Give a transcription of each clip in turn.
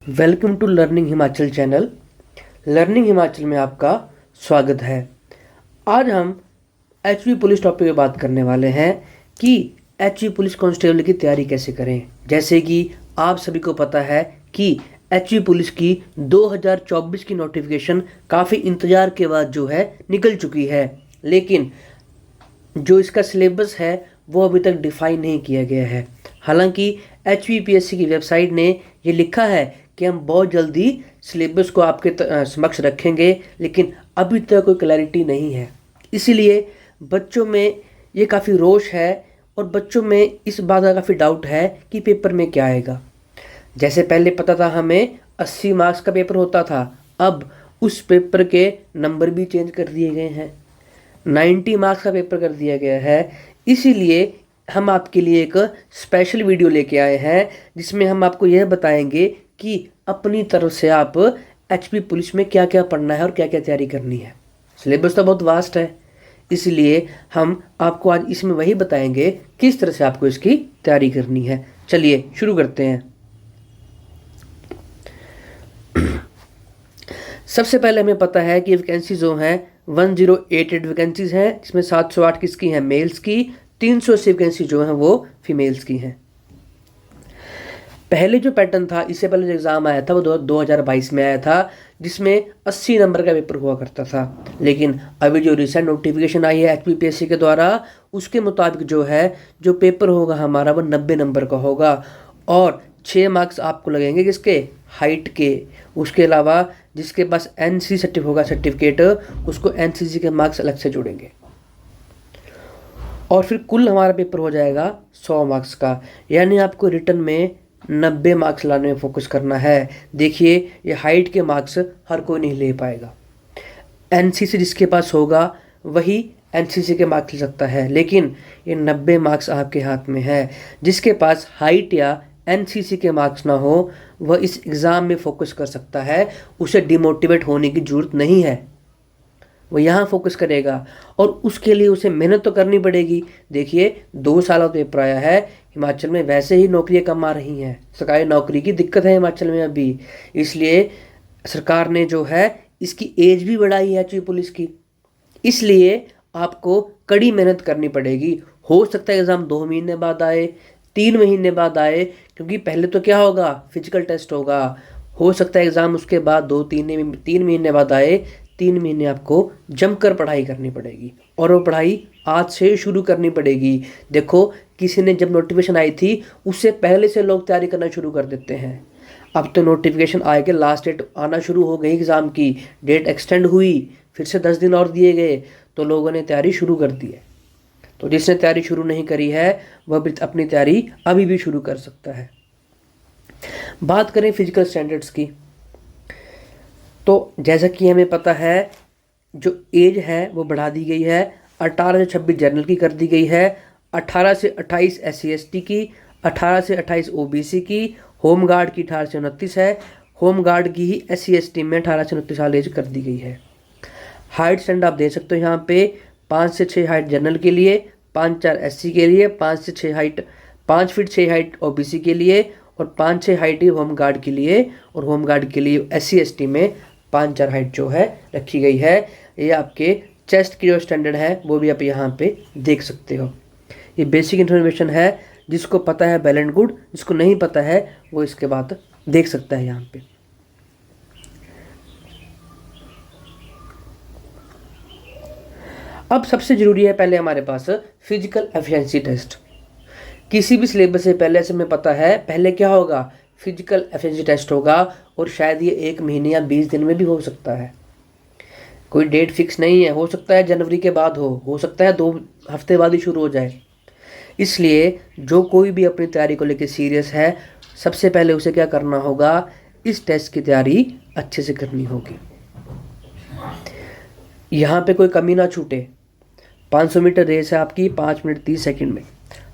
Welcome to learning Himachal channel. Learning Himachal में आपका स्वागत है। आज हम एचवी पुलिस टॉपिक पे बात करने वाले हैं कि एचवी पुलिस कांस्टेबल की तैयारी कैसे करें। जैसे कि आप सभी को पता है कि एचवी पुलिस की 2024 की नोटिफिकेशन काफ़ी इंतज़ार के बाद जो है निकल चुकी है, लेकिन जो इसका सिलेबस है वो अभी तक डिफाइन नहीं किया गया है। हालांकि HVPSC की वेबसाइट ने ये लिखा है कि हम बहुत जल्दी सिलेबस को आपके समक्ष रखेंगे, लेकिन अभी तक कोई क्लैरिटी नहीं है। इसीलिए बच्चों में ये काफ़ी रोष है और बच्चों में इस बात का काफ़ी डाउट है कि पेपर में क्या आएगा। जैसे पहले पता था हमें 80 मार्क्स का पेपर होता था, अब उस पेपर के नंबर भी चेंज कर दिए गए हैं, 90 मार्क्स का पेपर कर दिया गया है। इसीलिए हम आपके लिए एक स्पेशल वीडियो लेके आए हैं जिसमें हम आपको यह बताएंगे कि अपनी तरफ से आप एचपी पुलिस में क्या क्या पढ़ना है और क्या क्या तैयारी करनी है। सिलेबस तो बहुत वास्ट है, इसलिए हम आपको आज इसमें वही बताएंगे किस तरह से आपको इसकी तैयारी करनी है। चलिए शुरू करते हैं। सबसे पहले हमें पता है कि वैकेंसी जो हैं 1088 वैकेंसीज हैं, जिसमें 708 किसकी हैं, मेल्स की, 380 वैकेंसी जो हैं वो फीमेल्स की हैं। पहले जो पैटर्न था, इससे पहले जो एग्ज़ाम आया था वो 2022 में आया था, जिसमें 80 नंबर का पेपर हुआ करता था। लेकिन अभी जो रिसेंट नोटिफिकेशन आई है HPPSC के द्वारा, उसके मुताबिक जो है जो पेपर होगा हमारा वो 90 नंबर का होगा और 6 मार्क्स आपको लगेंगे किसके, हाइट के। उसके अलावा जिसके पास NC होगा सर्टिफिकेट, उसको NCC के मार्क्स अलग से जुड़ेंगे और फिर कुल हमारा पेपर हो जाएगा 100 मार्क्स का। यानी आपको रिटर्न में 90 मार्क्स लाने में फोकस करना है। देखिए, ये हाइट के मार्क्स हर कोई नहीं ले पाएगा। NCC जिसके पास होगा वही NCC के मार्क्स ले सकता है, लेकिन ये 90 मार्क्स आपके हाथ में है। जिसके पास हाइट या NCC के मार्क्स ना हो वह इस एग्ज़ाम में फोकस कर सकता है, उसे डिमोटिवेट होने की ज़रूरत नहीं है। वो यहाँ फोकस करेगा और उसके लिए उसे मेहनत तो करनी पड़ेगी। देखिए, 2 साल पेपर आया है, हिमाचल में वैसे ही नौकरियाँ कम आ रही हैं, सरकारी नौकरी की दिक्कत है हिमाचल में अभी, इसलिए सरकार ने जो है इसकी एज भी बढ़ाई है एचवी पुलिस की। इसलिए आपको कड़ी मेहनत करनी पड़ेगी। हो सकता है एग्ज़ाम 2 महीने बाद आए, 3 महीने बाद आए, क्योंकि पहले तो क्या होगा, फिजिकल टेस्ट होगा। हो सकता है एग्ज़ाम उसके बाद 3 महीने बाद आए। 3 महीने आपको जमकर पढ़ाई करनी पड़ेगी और वो पढ़ाई आज से शुरू करनी पड़ेगी। देखो, किसी ने जब नोटिफिकेशन आई थी उससे पहले से लोग तैयारी करना शुरू कर देते हैं। अब तो नोटिफिकेशन आए के लास्ट डेट आना शुरू हो गई, एग्ज़ाम की डेट एक्सटेंड हुई, फिर से 10 दिन और दिए गए, तो लोगों ने तैयारी शुरू कर दी है। तो जिसने तैयारी शुरू नहीं करी है वह भी अपनी तैयारी अभी भी शुरू कर सकता है। बात करें फिजिकल स्टैंडर्ड्स की, तो जैसा कि हमें पता है जो एज है वो बढ़ा दी गई है। 18 से 26 जनरल की कर दी गई है, 18 से 28 SC/ST की, 18 से 28 OBC की, होम गार्ड की 18 से 29 है। होम गार्ड की ही SC/ST में 18 से 29 साल एज कर दी गई है। हाइट स्टैंड आप दे सकते हो यहाँ पे 5 से 6 हाइट जनरल के लिए, 5-4 SC के लिए, 5 से 6 हाइट 5 फीट 6 हाइट OBC के लिए और 5-6 हाइट ही होम गार्ड के लिए। और होम गार्ड के लिए SC/ST में 5-4 हाइट जो है रखी गई है। ये आपके चेस्ट की जो स्टैंडर्ड है वो भी आप यहाँ पे देख सकते हो। ये बेसिक इन्फॉर्मेशन है, जिसको पता है वेल एंड गुड, जिसको नहीं पता है वो इसके बाद देख सकता है यहाँ पे। अब सबसे ज़रूरी है पहले हमारे पास फिजिकल एफिशिएंसी टेस्ट। किसी भी सिलेबस से पहले से हमें पता है पहले क्या होगा, फिजिकल एफिशिएंसी टेस्ट होगा और शायद ये 1 महीने या 20 दिन में भी हो सकता है। कोई डेट फिक्स नहीं है, हो सकता है जनवरी के बाद हो सकता है 2 हफ्ते बाद ही शुरू हो जाए। इसलिए जो कोई भी अपनी तैयारी को लेकर सीरियस है, सबसे पहले उसे क्या करना होगा, इस टेस्ट की तैयारी अच्छे से करनी होगी। यहाँ पे कोई कमी ना छूटे। 500 मीटर रेस है आपकी 5 मिनट 30 सेकंड में।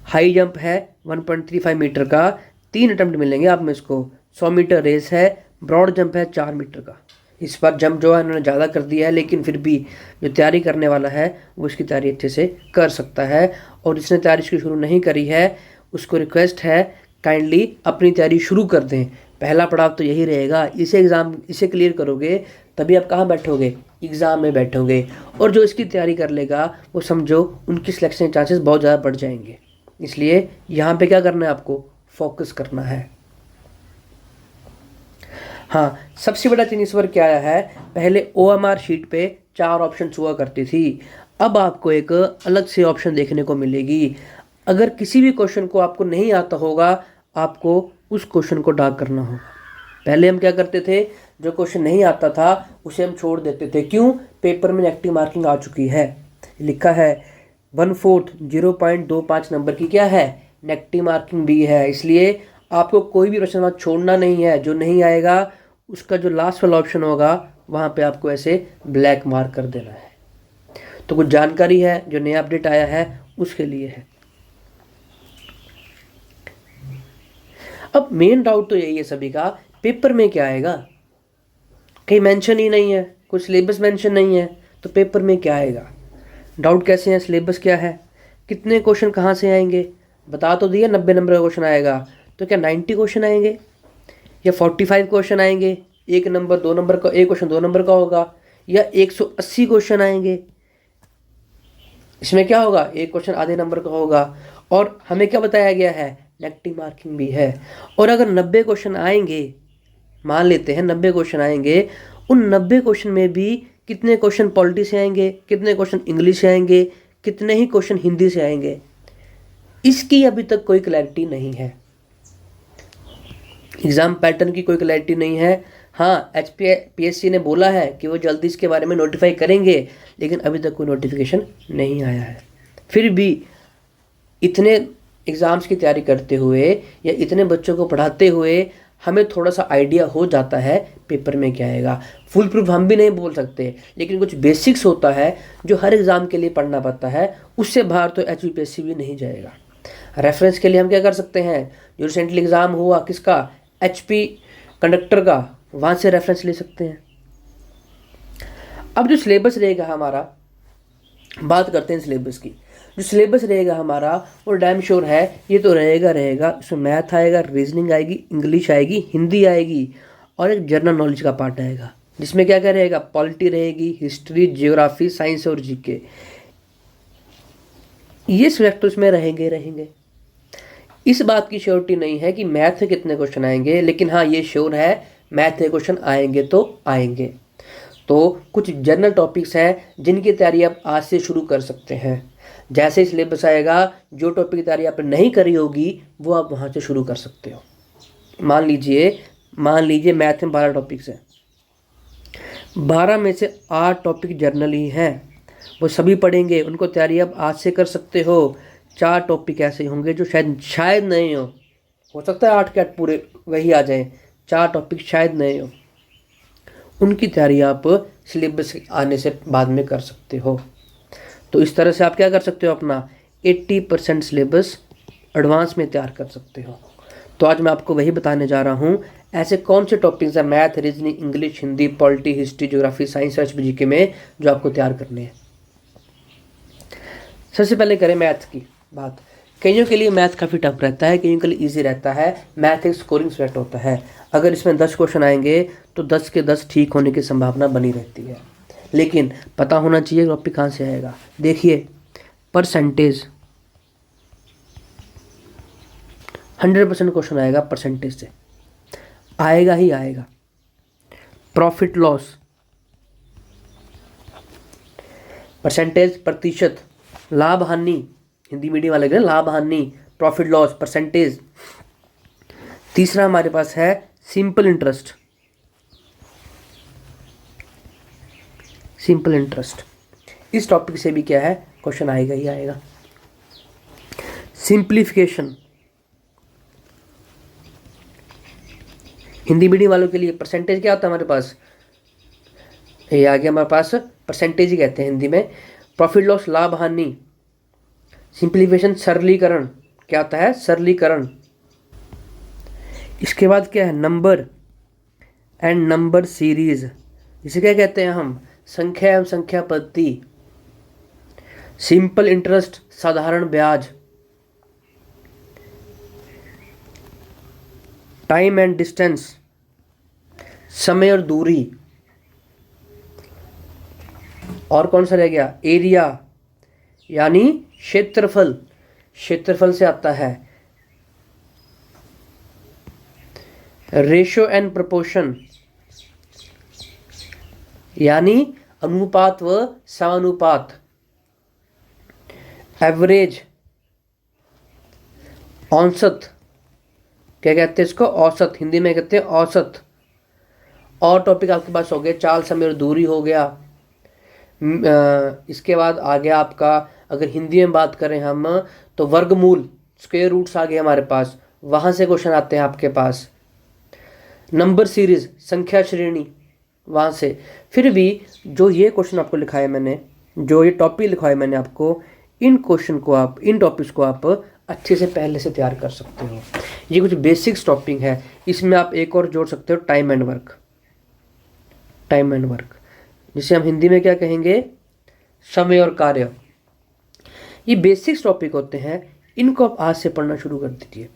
हाई जंप है 1.35 मीटर का, 3 अटेम्प्ट मिलेंगे आप में इसको। 100 मीटर रेस है। ब्रॉड जंप है 4 मीटर का। इस बार जंप जो है इन्होंने ज़्यादा कर दिया है, लेकिन फिर भी जो तैयारी करने वाला है वो इसकी तैयारी अच्छे से कर सकता है। और जिसने तैयारी इसकी शुरू नहीं करी है उसको रिक्वेस्ट है काइंडली अपनी तैयारी शुरू कर दें। पहला पड़ाव तो यही रहेगा। इसे क्लियर करोगे तभी आप कहाँ बैठोगे, एग्ज़ाम में बैठोगे। और जो इसकी तैयारी कर लेगा वो समझो उनकी सिलेक्शन के चांसेस बहुत ज़्यादा बढ़ जाएंगे। इसलिए यहाँ पे क्या करना है, आपको फोकस करना है। हाँ, सबसे बड़ा चेंज इस बार क्या आया है, पहले OMR शीट पे 4 ऑप्शन हुआ करती थी, अब आपको एक अलग से ऑप्शन देखने को मिलेगी। अगर किसी भी क्वेश्चन को आपको नहीं आता होगा, आपको उस क्वेश्चन को डार्क करना होगा। पहले हम क्या करते थे, जो क्वेश्चन नहीं आता था उसे हम छोड़ देते थे। क्यों, पेपर में नेगेटिव मार्किंग आ चुकी है, लिखा है 1/4 0.25 नंबर की क्या है, नेगेटिव मार्किंग भी है। इसलिए आपको कोई भी प्रश्न छोड़ना नहीं है, जो नहीं आएगा उसका जो लास्ट वाला ऑप्शन होगा वहाँ पे आपको ऐसे ब्लैक मार्क कर देना है। तो कुछ जानकारी है जो नया अपडेट आया है उसके लिए है। अब मेन डाउट तो यही है सभी का, पेपर में क्या आएगा, कहीं मेंशन ही नहीं है, कुछ सिलेबस मेंशन नहीं है, तो पेपर में क्या आएगा। डाउट कैसे है, सिलेबस क्या है, कितने क्वेश्चन कहाँ से आएंगे, बता तो दिया 90 नंबर का क्वेश्चन आएगा, तो क्या 90 क्वेश्चन आएंगे या 45 क्वेश्चन आएंगे, 1 नंबर 2 नंबर का, एक क्वेश्चन 2 नंबर का होगा, या 180 क्वेश्चन आएंगे। इसमें क्या होगा, एक क्वेश्चन आधे नंबर का होगा। और हमें क्या बताया गया है, नेगेटिव मार्किंग भी है। और अगर 90 क्वेश्चन आएंगे, मान लेते हैं 90 क्वेश्चन आएंगे, उन 90 क्वेश्चन में भी कितने क्वेश्चन पॉलिटी से आएंगे, कितने क्वेश्चन इंग्लिश से आएंगे, कितने ही क्वेश्चन हिंदी से आएंगे, इसकी अभी तक कोई क्लैरिटी नहीं है। एग्ज़ाम पैटर्न की कोई क्लैरिटी नहीं है। हाँ, HPSC ने बोला है कि वो जल्दी इसके बारे में नोटिफाई करेंगे, लेकिन अभी तक कोई नोटिफिकेशन नहीं आया है। फिर भी इतने एग्ज़ाम्स की तैयारी करते हुए या इतने बच्चों को पढ़ाते हुए हमें थोड़ा सा आइडिया हो जाता है पेपर में क्या आएगा। फुल प्रूफ हम भी नहीं बोल सकते, लेकिन कुछ बेसिक्स होता है जो हर एग्ज़ाम के लिए पढ़ना पड़ता है, उससे बाहर तो HPSC भी नहीं जाएगा। रेफरेंस के लिए हम क्या कर सकते हैं, जो रिसेंटली एग्ज़ाम हुआ किसका, HP कंडक्टर का, वहाँ से रेफरेंस ले सकते हैं। अब जो सिलेबस रहेगा हमारा, बात करते हैं सिलेबस की। जो सिलेबस रहेगा हमारा वो डैम श्योर है, ये तो रहेगा। इसमें मैथ आएगा, रीजनिंग आएगी, इंग्लिश आएगी, हिंदी आएगी, और एक जनरल नॉलेज का पार्ट आएगा, जिसमें क्या क्या रहेगा, पॉलिटी रहेगी, हिस्ट्री, जियोग्राफी, साइंस और GK। ये सब्जेक्ट तो इसमें रहेंगे। इस बात की श्योरिटी नहीं है कि मैथ से कितने क्वेश्चन आएंगे, लेकिन हाँ ये श्योर है मैथ के क्वेश्चन आएंगे तो आएंगे। तो कुछ जनरल टॉपिक्स हैं जिनकी तैयारी आप आज से शुरू कर सकते हैं। जैसे ही सिलेबस आएगा, जो टॉपिक की तैयारी आपने नहीं करी होगी वो आप वहाँ से शुरू कर सकते हो। मान लीजिए मैथ में 12 टॉपिक्स हैं, 12 में से 8 टॉपिक जर्नल ही हैं, वो सभी पढ़ेंगे, उनको तैयारी आप आज से कर सकते हो। 4 टॉपिक ऐसे होंगे जो शायद नहीं हो सकता है 8 के 8 पूरे वही आ जाए, 4 टॉपिक शायद नहीं हो, उनकी तैयारी आप सिलेबस आने से बाद में कर सकते हो। तो इस तरह से आप क्या कर सकते हो, अपना 80% सिलेबस एडवांस में तैयार कर सकते हो। तो आज मैं आपको वही बताने जा रहा हूँ, ऐसे कौन से टॉपिक्स हैं math, reasoning, English, Hindi, polity, history, geography, science और GK में जो आपको तैयार करने हैं। सबसे पहले करें मैथ की बात। कईयों के लिए मैथ काफ़ी टफ रहता है, कईयों के लिए ईजी रहता है। मैथ एक स्कोरिंग सब्जेक्ट होता है, अगर इसमें 10 क्वेश्चन आएंगे तो 10 के 10 ठीक होने की संभावना बनी रहती है। लेकिन पता होना चाहिए टॉपिक कहाँ से आएगा। देखिए, परसेंटेज 100% क्वेश्चन आएगा, परसेंटेज से आएगा ही आएगा। प्रॉफिट लॉस, परसेंटेज, प्रतिशत, लाभ हानि, हिंदी मीडियम वाले लाभ हानि, प्रॉफिट लॉस, परसेंटेज। तीसरा हमारे पास है सिंपल इंटरेस्ट। इस टॉपिक से भी क्या है, क्वेश्चन आएगा ही आएगा। सिंप्लीफिकेशन, हिंदी मीडियम वालों के लिए परसेंटेज क्या होता है हमारे पास, ये आ गया हमारे पास, परसेंटेज ही कहते हैं हिंदी में। प्रॉफिट लॉस, लाभ हानि। सिंप्लीफिकेशन, सरलीकरण, क्या होता है, सरलीकरण। इसके बाद क्या है, नंबर एंड नंबर सीरीज, इसे क्या कहते हैं हम, संख्या एवं संख्या पद्धति। सिंपल इंटरेस्ट, साधारण ब्याज। टाइम एंड डिस्टेंस, समय और दूरी। और कौन सा रह गया? एरिया यानी क्षेत्रफल, क्षेत्रफल से आता है। रेशियो एंड प्रोपोर्शन यानी अनुपात व समानुपात। एवरेज, औसत, क्या कहते हैं इसको? औसत, हिंदी में कहते हैं औसत। और टॉपिक आपके पास हो गए चाल, समय और दूरी हो गया। इसके बाद आ गया आपका, अगर हिंदी में बात करें हम, तो वर्गमूल, स्क्वायर रूट्स आ गए हमारे पास, वहाँ से क्वेश्चन आते हैं आपके पास। नंबर सीरीज, संख्या श्रेणी, वहाँ से। फिर भी जो ये क्वेश्चन आपको लिखा है मैंने, जो ये टॉपिक लिखा है मैंने आपको, इन क्वेश्चन को आप, इन टॉपिक्स को आप अच्छे से पहले से तैयार कर सकते हो। ये कुछ बेसिक्स टॉपिक है। इसमें आप एक और जोड़ सकते हो, time and work. Time and work जिसे हम हिंदी में क्या कहेंगे? समय और कार्य। ये बेसिक्स टॉपिक होते हैं, इनको आप आज से पढ़ना शुरू कर दीजिए।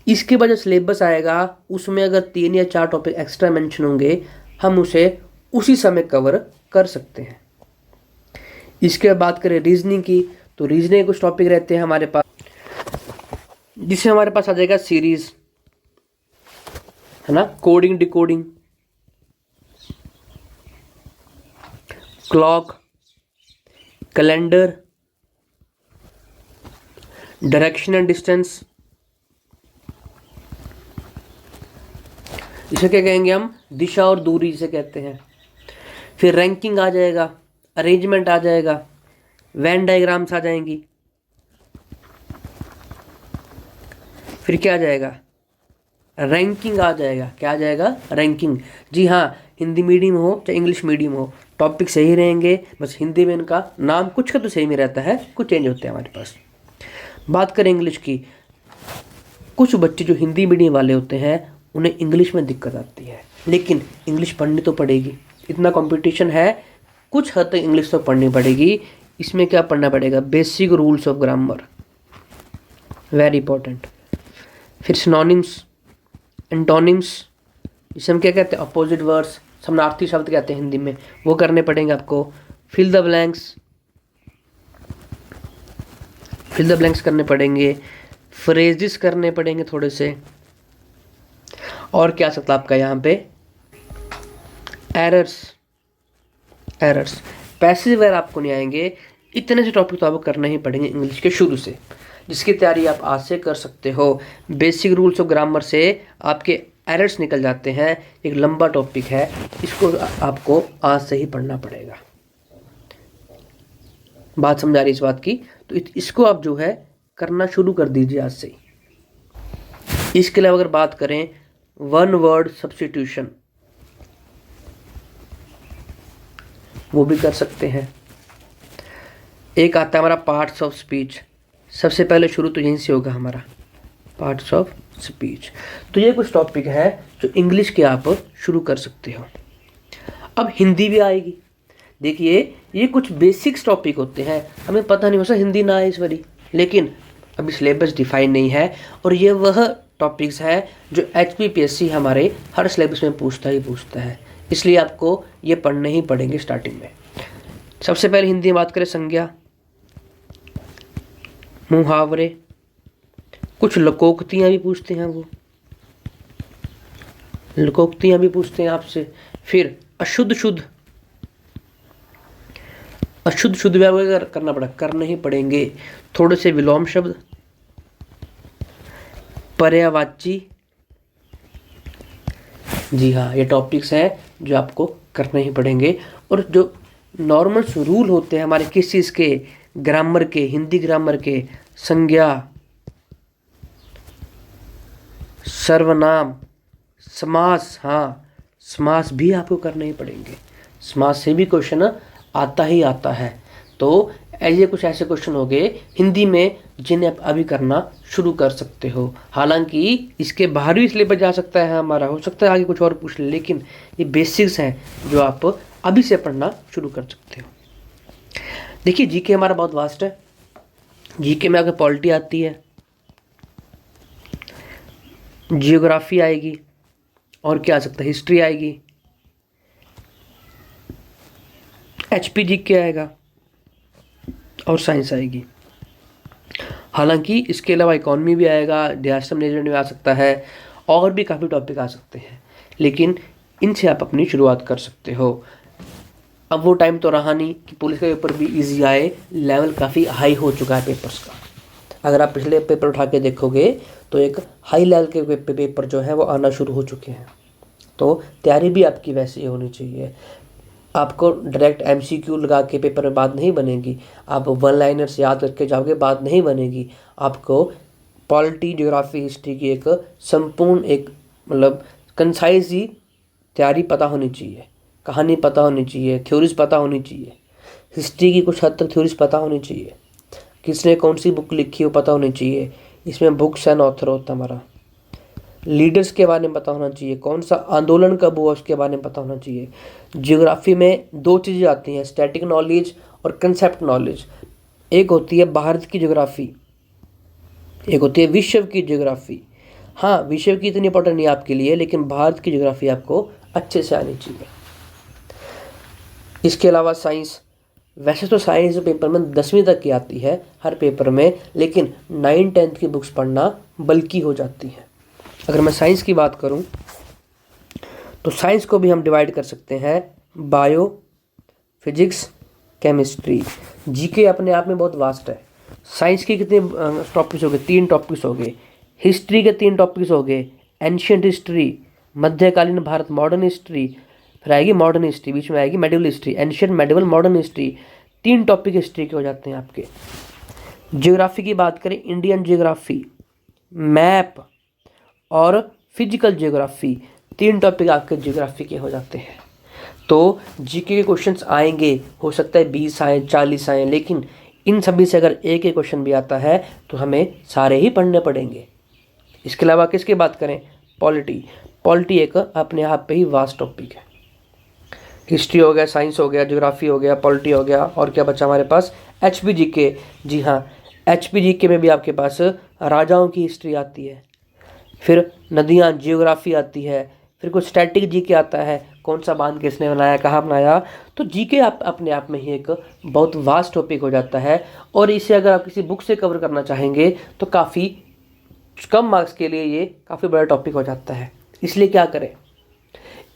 इसके बाद जो सिलेबस आएगा उसमें अगर 3 या 4 टॉपिक एक्स्ट्रा मेंशन होंगे, हम उसे उसी समय कवर कर सकते हैं। इसके बाद बात करें रीजनिंग की, तो रीजनिंग कुछ टॉपिक रहते हैं हमारे पास, जिससे हमारे पास आ जाएगा सीरीज, है ना, coding, decoding, clock, calendar, direction and distance, इसे क्या कहेंगे हम? दिशा और दूरी जिसे कहते हैं। फिर रैंकिंग आ जाएगा, अरेंजमेंट आ जाएगा, वेन डायग्राम्स आ जाएंगी। फिर क्या आ जाएगा? रैंकिंग आ जाएगा। क्या आ जाएगा? रैंकिंग। जी हाँ, हिंदी मीडियम हो चाहे इंग्लिश मीडियम हो, टॉपिक सही रहेंगे, बस हिंदी में इनका नाम कुछ का तो सही में रहता है, कुछ चेंज होते हैं हमारे पास। बात करें इंग्लिश की, कुछ बच्चे जो हिंदी मीडियम वाले होते हैं उन्हें इंग्लिश में दिक्कत आती है, लेकिन इंग्लिश पढ़नी तो पड़ेगी, इतना कंपटीशन है, कुछ हद तक इंग्लिश तो पढ़नी पड़ेगी। इसमें क्या पढ़ना पड़ेगा? Basic rules of grammar, very important. फिर सिनोनिम्स, एंटोनिम्स, जिसे हम क्या कहते हैं? अपोजिट वर्ड्स, समानार्थी शब्द कहते हैं हिंदी में, वो करने पड़ेंगे आपको। Fill the blanks, fill the blanks करने पड़ेंगे। फ्रेजेस करने पड़ेंगे थोड़े से। और क्या सकता आपका यहाँ पे? एरर्स, एरर्स, पैसेज वगैरह आपको नहीं आएंगे। इतने से टॉपिक तो आपको करने ही पड़ेंगे इंग्लिश के शुरू से, जिसकी तैयारी आप आज से कर सकते हो। बेसिक रूल्स ऑफ ग्रामर से आपके एरर्स निकल जाते हैं। एक लंबा टॉपिक है, इसको आपको आज से ही पढ़ना पड़ेगा। बात समझा रही इस बात की? तो इसको आप जो है करना शुरू कर दीजिए आज से ही। इसके अलावा अगर बात करें वन वर्ड सब्स्टिट्यूशन, वो भी कर सकते हैं। एक आता है हमारा पार्ट्स ऑफ स्पीच, सबसे पहले शुरू तो यहीं से होगा हमारा, पार्ट्स ऑफ स्पीच। तो ये कुछ टॉपिक है जो इंग्लिश के आप शुरू कर सकते हो। अब हिंदी भी आएगी। देखिए ये कुछ बेसिक्स टॉपिक होते हैं, हमें पता नहीं हो सकता हिंदी ना आए इस बारी, लेकिन अभी सिलेबस डिफाइन नहीं है, और ये वह टॉपिक्स है जो HPPSC हमारे हर सिलेबस में पूछता ही पूछता है, इसलिए आपको ये पढ़ने ही पड़ेंगे स्टार्टिंग में। सबसे पहले हिंदी में बात करें, संज्ञा, मुहावरे, कुछ लोकोक्तियाँ भी पूछते हैं, वो लोकोक्तियाँ भी पूछते हैं आपसे। फिर अशुद्ध शुद्ध, अशुद्ध शुद्ध व्यवहार करने ही पड़ेंगे। थोड़े से विलोम शब्द, पर्यायवाची, जी हाँ, ये टॉपिक्स हैं जो आपको करने ही पड़ेंगे। और जो नॉर्मल रूल होते हैं हमारे किस चीज़ के? ग्रामर के, हिंदी ग्रामर के, संज्ञा, सर्वनाम, समास, हाँ समास भी आपको करने ही पड़ेंगे, समास से भी क्वेश्चन आता ही आता है। तो ये कुछ ऐसे क्वेश्चन हो गए हिंदी में जिन्हें आप अभी करना शुरू कर सकते हो। हालांकि इसके बाहर भी सिलेबस जा सकता है हमारा, हो सकता है आगे कुछ और पूछ ले, लेकिन ये बेसिक्स हैं जो आप अभी से पढ़ना शुरू कर सकते हो। देखिए जीके हमारा बहुत वास्ट है। जीके में अगर पॉलिटी आती है, जियोग्राफी आएगी, और क्या आ सकता है, हिस्ट्री आएगी, एचपीजी के आएगा, और साइंस आएगी। हालांकि इसके अलावा इकॉनमी भी आएगा, डिजास्टर मैनेजमेंट भी आ सकता है, और भी काफ़ी टॉपिक आ सकते हैं, लेकिन इनसे आप अपनी शुरुआत कर सकते हो। अब वो टाइम तो रहा नहीं कि पुलिस का पेपर भी इजी आए, लेवल काफ़ी हाई हो चुका है पेपर्स का। अगर आप पिछले पेपर उठा के देखोगे तो एक हाई लेवल के पेपर जो है वो आना शुरू हो चुके हैं। तो तैयारी भी आपकी वैसे ही होनी चाहिए। आपको डायरेक्ट एमसीक्यू लगा के पेपर में बात नहीं बनेगी, आप वन लाइनर्स याद करके जाओगे बात नहीं बनेगी। आपको पॉलिटी, ज्योग्राफी, हिस्ट्री की एक संपूर्ण, एक मतलब कंसाइज ही तैयारी पता होनी चाहिए, कहानी पता होनी चाहिए, थ्योरीज पता होनी चाहिए, हिस्ट्री की कुछ हद तक थ्योरीज पता होनी चाहिए, किसने कौन सी बुक लिखी हो पता होनी चाहिए, इसमें बुक्स एंड ऑथर होता हमारा, लीडर्स के बारे में पता होना चाहिए, कौन सा आंदोलन कब हुआ उसके बारे में पता होना चाहिए। ज्योग्राफी में दो चीज़ें आती हैं, स्टैटिक नॉलेज और कंसेप्ट नॉलेज। एक होती है भारत की ज्योग्राफी, एक होती है विश्व की ज्योग्राफी। हाँ, विश्व की इतनी इंपॉर्टेंट नहीं आपके लिए, लेकिन भारत की ज्योग्राफी आपको अच्छे से आनी चाहिए। इसके अलावा साइंस, वैसे तो साइंस पेपर में 10वीं तक की आती है हर पेपर में, लेकिन 9-10 की बुक्स पढ़ना बल्कि हो जाती है। अगर मैं साइंस की बात करूं तो साइंस को भी हम डिवाइड कर सकते हैं बायो, फिजिक्स, केमिस्ट्री। जीके अपने आप में बहुत वास्ट है। साइंस के कितने टॉपिक्स हो गए, 3 टॉपिक्स हो गए। हिस्ट्री के 3 टॉपिक्स हो गए, एंशियंट हिस्ट्री, मध्यकालीन भारत, मॉडर्न हिस्ट्री, फिर आएगी मॉडर्न हिस्ट्री, बीच में आएगी medieval history, ancient, medieval, modern history. 3 topic history के हो जाते हैं आपके। ज्योग्राफी की बात करें, इंडियन ज्योग्राफी, मैप और फिजिकल ज्योग्राफी, 3 टॉपिक आपके ज्योग्राफी के हो जाते हैं। तो जीके के क्वेश्चंस आएंगे, हो सकता है 20 आए, 40 आए, लेकिन इन सभी से अगर एक एक क्वेश्चन भी आता है तो हमें सारे ही पढ़ने पड़ेंगे। इसके अलावा किसकी बात करें, पॉलिटी। पॉलिटी एक अपने आप पे ही वास्ट टॉपिक है। हिस्ट्री हो गया, साइंस हो गया, ज्योग्राफी हो गया, पॉलिटी हो गया, और क्या बचा हमारे पास, एचपीजीके। जी हाँ, एचपीजीके में भी आपके पास राजाओं की हिस्ट्री आती है, फिर नदियाँ, जियोग्राफी आती है, फिर कुछ स्टैटिक जीके आता है, कौन सा बांध किसने बनाया, कहाँ बनाया। तो जीके आप अपने आप में ही एक बहुत वास्ट टॉपिक हो जाता है, और इसे अगर आप किसी बुक से कवर करना चाहेंगे तो काफ़ी कम मार्क्स के लिए ये काफ़ी बड़ा टॉपिक हो जाता है। इसलिए क्या करें,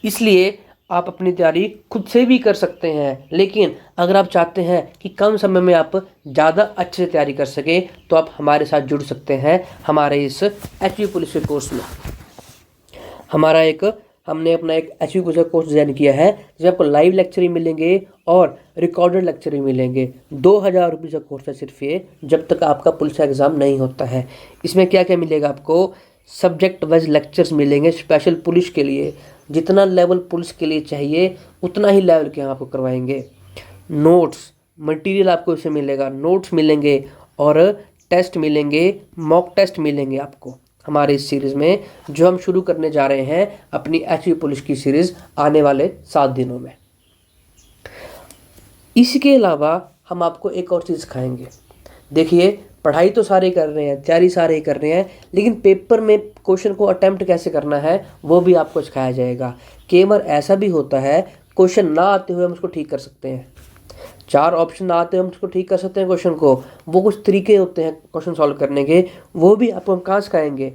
इसलिए आप अपनी तैयारी खुद से भी कर सकते हैं, लेकिन अगर आप चाहते हैं कि कम समय में आप ज़्यादा अच्छे से तैयारी कर सकें तो आप हमारे साथ जुड़ सकते हैं हमारे इस एचवी पुलिस के कोर्स में। हमने अपना एक एचवी पुलिस का कोर्स डिज़ाइन किया है, जिसमें आपको लाइव लेक्चर भी मिलेंगे और रिकॉर्डेड लेक्चर भी मिलेंगे। 2000 रुपये का कोर्स है सिर्फ ये, जब तक आपका पुलिस का एग्ज़ाम नहीं होता है। इसमें क्या क्या मिलेगा आपको, सब्जेक्ट वाइज लेक्चर्स मिलेंगे स्पेशल पुलिस के लिए, जितना लेवल पुलिस के लिए चाहिए उतना ही लेवल के हम आपको करवाएंगे। नोट्स मटेरियल आपको इससे मिलेगा, नोट्स मिलेंगे और टेस्ट मिलेंगे, मॉक टेस्ट मिलेंगे आपको हमारे इस सीरीज़ में, जो हम शुरू करने जा रहे हैं अपनी एचवी पुलिस की सीरीज़ आने वाले 7 दिनों में। इसके अलावा हम आपको एक और चीज़ सिखाएंगे। देखिए, पढ़ाई तो सारे कर रहे हैं, तैयारी सारे कर रहे हैं, लेकिन पेपर में क्वेश्चन को अटेम्प्ट कैसे करना है वो भी आपको सिखाया जाएगा। कई बार ऐसा भी होता है क्वेश्चन ना आते हुए हम उसको ठीक कर सकते हैं, 4 ऑप्शन ना आते हुए हम उसको ठीक कर सकते हैं क्वेश्चन को। वो कुछ तरीके होते हैं क्वेश्चन सॉल्व करने के, वो भी आपको हम कहाँ सिखाएंगे,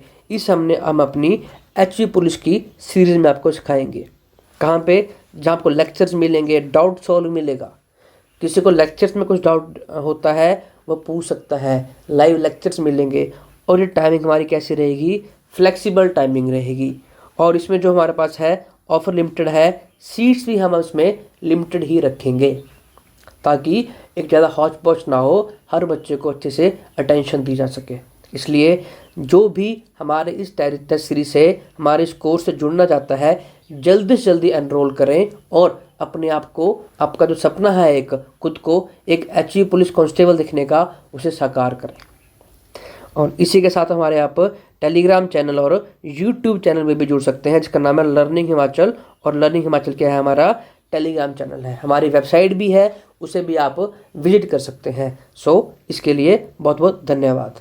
हम अपनी एचवी पुलिस की सीरीज़ में आपको सिखाएंगे। कहाँ पे, जहाँ आपको लेक्चर्स मिलेंगे, डाउट सॉल्व मिलेगा। किसी को लेक्चर्स में कुछ डाउट होता है वो पूछ सकता है, लाइव लेक्चर्स मिलेंगे। और ये टाइमिंग हमारी कैसी रहेगी, फ्लेक्सिबल टाइमिंग रहेगी। और इसमें जो हमारे पास है ऑफर लिमिटेड है, सीट्स भी हम उसमें लिमिटेड ही रखेंगे, ताकि एक ज़्यादा हौच पौच ना हो, हर बच्चे को अच्छे से अटेंशन दी जा सके। इसलिए जो भी हमारे इस टेस्ट सीरीज से, हमारे इस कोर्स से जुड़ना चाहता है, जल्दी से जल्दी एनरोल करें और अपने आप को, आपका जो सपना है एक खुद को एक एचवी पुलिस कांस्टेबल दिखने का, उसे साकार करें। और इसी के साथ हमारे आप टेलीग्राम चैनल और यूट्यूब चैनल में भी जुड़ सकते हैं, जिसका नाम है लर्निंग हिमाचल। और लर्निंग हिमाचल क्या है, हमारा टेलीग्राम चैनल है, हमारी वेबसाइट भी है, उसे भी आप विजिट कर सकते हैं। इसके लिए बहुत बहुत धन्यवाद।